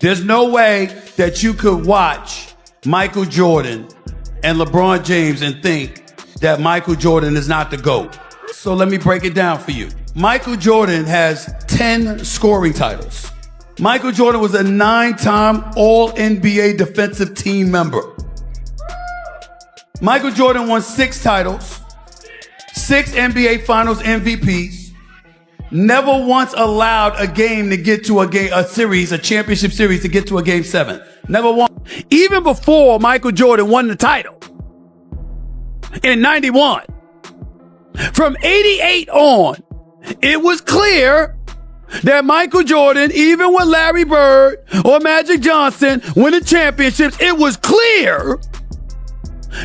There's no way that you could watch Michael Jordan and LeBron James and think that Michael Jordan is not the GOAT. So let me break it down for you. Michael Jordan has 10 scoring titles. Michael Jordan was a 9-time All-NBA defensive team member. Michael Jordan won 6 titles, 6 NBA Finals MVPs, never once allowed a game to get to a championship series to get to a game 7. Never once. Even before Michael Jordan won the title in 91, from 88 on, it was clear that Michael Jordan, even with Larry Bird or Magic Johnson winning championships, it was clear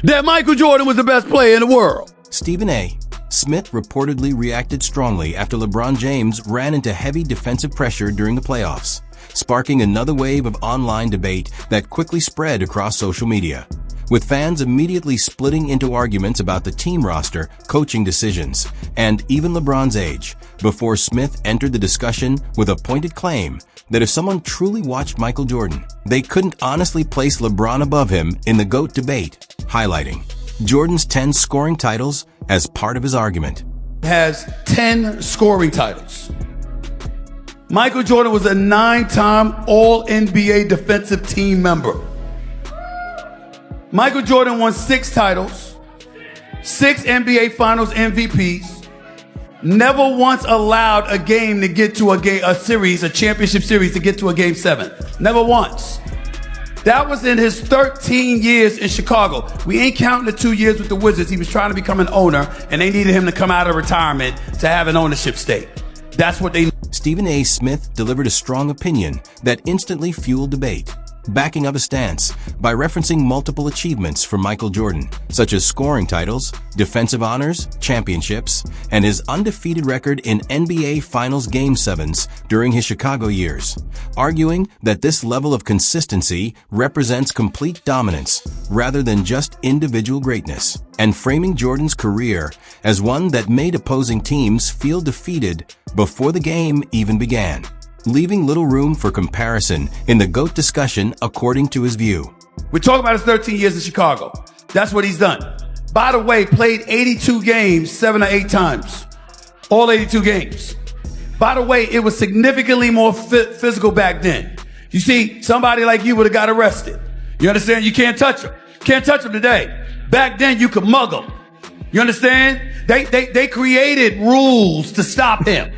that Michael Jordan was the best player in the world. Stephen A. Smith reportedly reacted strongly after LeBron James ran into heavy defensive pressure during the playoffs, sparking another wave of online debate that quickly spread across social media, with fans immediately splitting into arguments about the team roster, coaching decisions, and even LeBron's age, before Smith entered the discussion with a pointed claim that if someone truly watched Michael Jordan, they couldn't honestly place LeBron above him in the GOAT debate, highlighting Jordan's 10 scoring titles as part of his argument. Has 10 scoring titles. Michael Jordan was a 9-time All-NBA defensive team member. Michael Jordan won 6 titles, 6 NBA Finals MVPs, never once allowed a game to get to a championship series to get to a game 7. Never once. That was in his 13 years in Chicago. We ain't counting the 2 years with the Wizards. He was trying to become an owner, and they needed him to come out of retirement to have an ownership stake. That's what they... Stephen A. Smith delivered a strong opinion that instantly fueled debate, backing up his stance by referencing multiple achievements from Michael Jordan, such as scoring titles, defensive honors, championships, and his undefeated record in NBA Finals Game 7s during his Chicago years, arguing that this level of consistency represents complete dominance rather than just individual greatness, and framing Jordan's career as one that made opposing teams feel defeated before the game even began, leaving little room for comparison in the GOAT discussion according to his view. We're talking about his 13 years in Chicago. That's what he's done. By the way, played 82 games 7 or 8 times. All 82 games. By the way, it was significantly more physical back then. You see, somebody like you would have got arrested. You understand? You can't touch him. Can't touch him today. Back then, you could mug him. You understand? They created rules to stop him.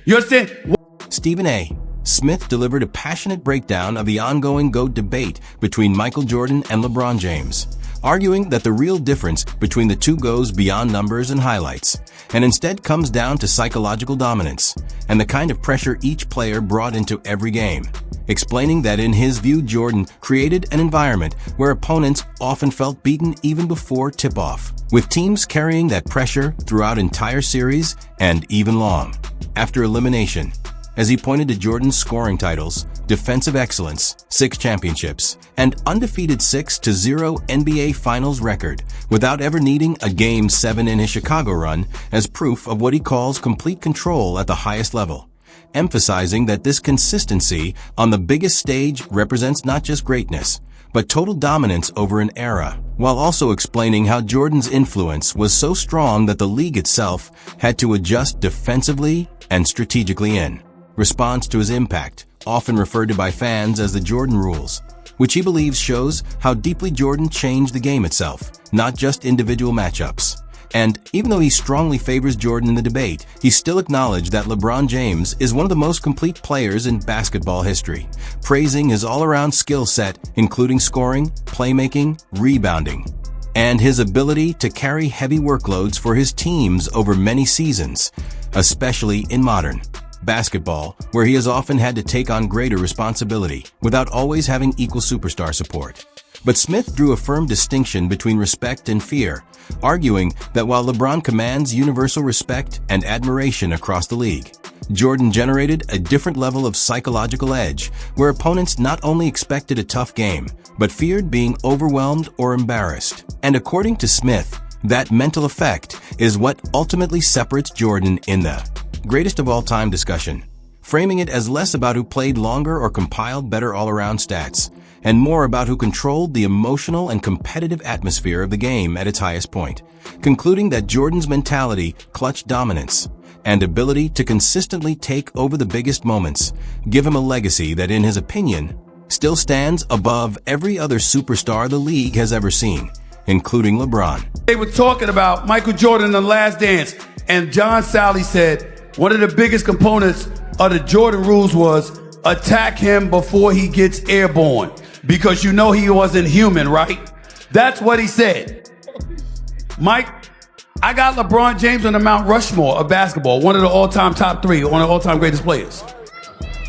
You understand? Stephen A. Smith delivered a passionate breakdown of the ongoing GOAT debate between Michael Jordan and LeBron James, arguing that the real difference between the two goes beyond numbers and highlights, and instead comes down to psychological dominance and the kind of pressure each player brought into every game, explaining that in his view Jordan created an environment where opponents often felt beaten even before tip-off, with teams carrying that pressure throughout entire series and even long after elimination, as he pointed to Jordan's scoring titles, defensive excellence, 6 championships, and undefeated 6-0 NBA Finals record without ever needing a Game 7 in his Chicago run as proof of what he calls complete control at the highest level, emphasizing that this consistency on the biggest stage represents not just greatness, but total dominance over an era, while also explaining how Jordan's influence was so strong that the league itself had to adjust defensively and strategically in response to his impact, often referred to by fans as the Jordan rules, which he believes shows how deeply Jordan changed the game itself, not just individual matchups. And even though he strongly favors Jordan in the debate, he still acknowledged that LeBron James is one of the most complete players in basketball history, praising his all-around skill set, including scoring, playmaking, rebounding, and his ability to carry heavy workloads for his teams over many seasons, especially in modern basketball, where he has often had to take on greater responsibility without always having equal superstar support. But Smith drew a firm distinction between respect and fear, arguing that while LeBron commands universal respect and admiration across the league, Jordan generated a different level of psychological edge, where opponents not only expected a tough game, but feared being overwhelmed or embarrassed. And according to Smith, that mental effect is what ultimately separates Jordan in the greatest of all time discussion framing it as less about who played longer or compiled better all-around stats, and more about who controlled the emotional and competitive atmosphere of the game at its highest point, concluding that Jordan's mentality, clutch dominance, and ability to consistently take over the biggest moments give him a legacy that, in his opinion, still stands above every other superstar the league has ever seen, including LeBron. They were talking about Michael Jordan in The Last Dance, and John Sally said one of the biggest components of the Jordan rules was attack him before he gets airborne, because you know he wasn't human, right? That's what he said. Mike, I got LeBron James on the Mount Rushmore of basketball, one of the all-time top three, one of the all-time greatest players.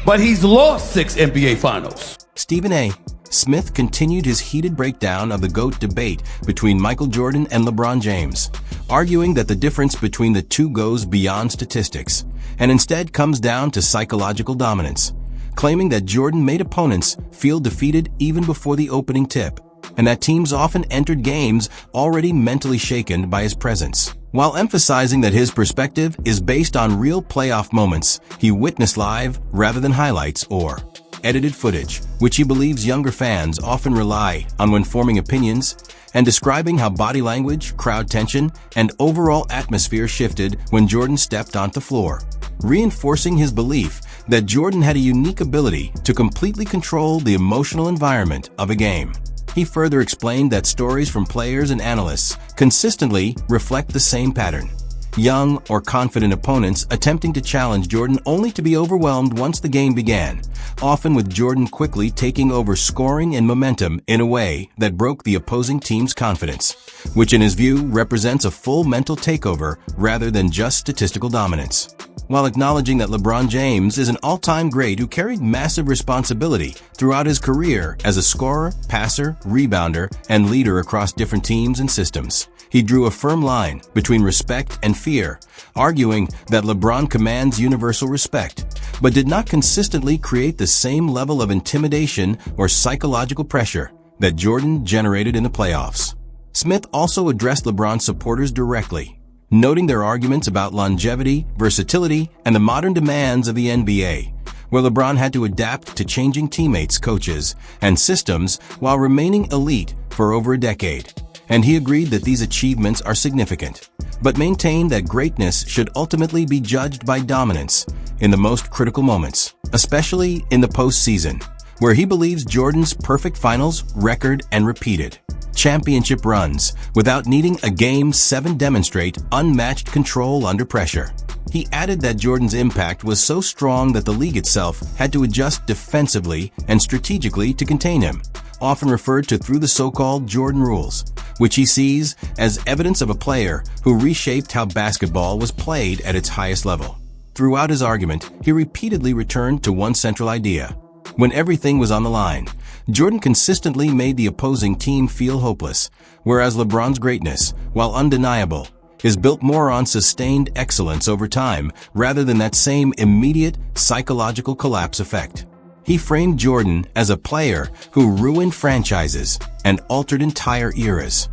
But he's lost 6 NBA finals. Stephen A. Smith continued his heated breakdown of the GOAT debate between Michael Jordan and LeBron James, arguing that the difference between the two goes beyond statistics and instead comes down to psychological dominance, claiming that Jordan made opponents feel defeated even before the opening tip, and that teams often entered games already mentally shaken by his presence, while emphasizing that his perspective is based on real playoff moments he witnessed live rather than highlights or edited footage, which he believes younger fans often rely on when forming opinions, and describing how body language, crowd tension, and overall atmosphere shifted when Jordan stepped onto the floor, reinforcing his belief that Jordan had a unique ability to completely control the emotional environment of a game. He further explained that stories from players and analysts consistently reflect the same pattern: young or confident opponents attempting to challenge Jordan only to be overwhelmed once the game began, often with Jordan quickly taking over scoring and momentum in a way that broke the opposing team's confidence, which in his view represents a full mental takeover rather than just statistical dominance. While acknowledging that LeBron James is an all-time great who carried massive responsibility throughout his career as a scorer, passer, rebounder, and leader across different teams and systems, he drew a firm line between respect and fear, arguing that LeBron commands universal respect, but did not consistently create the same level of intimidation or psychological pressure that Jordan generated in the playoffs. Smith also addressed LeBron supporters directly, noting their arguments about longevity, versatility, and the modern demands of the NBA, where LeBron had to adapt to changing teammates, coaches, and systems while remaining elite for over a decade. And he agreed that these achievements are significant, but maintained that greatness should ultimately be judged by dominance in the most critical moments, especially in the postseason, where he believes Jordan's perfect finals record and repeated championship runs without needing a Game 7 demonstrate unmatched control under pressure. He added that Jordan's impact was so strong that the league itself had to adjust defensively and strategically to contain him, often referred to through the so-called Jordan rules, which he sees as evidence of a player who reshaped how basketball was played at its highest level. Throughout his argument, he repeatedly returned to one central idea: when everything was on the line, Jordan consistently made the opposing team feel hopeless, whereas LeBron's greatness, while undeniable, is built more on sustained excellence over time rather than that same immediate psychological collapse effect. He framed Jordan as a player who ruined franchises and altered entire eras,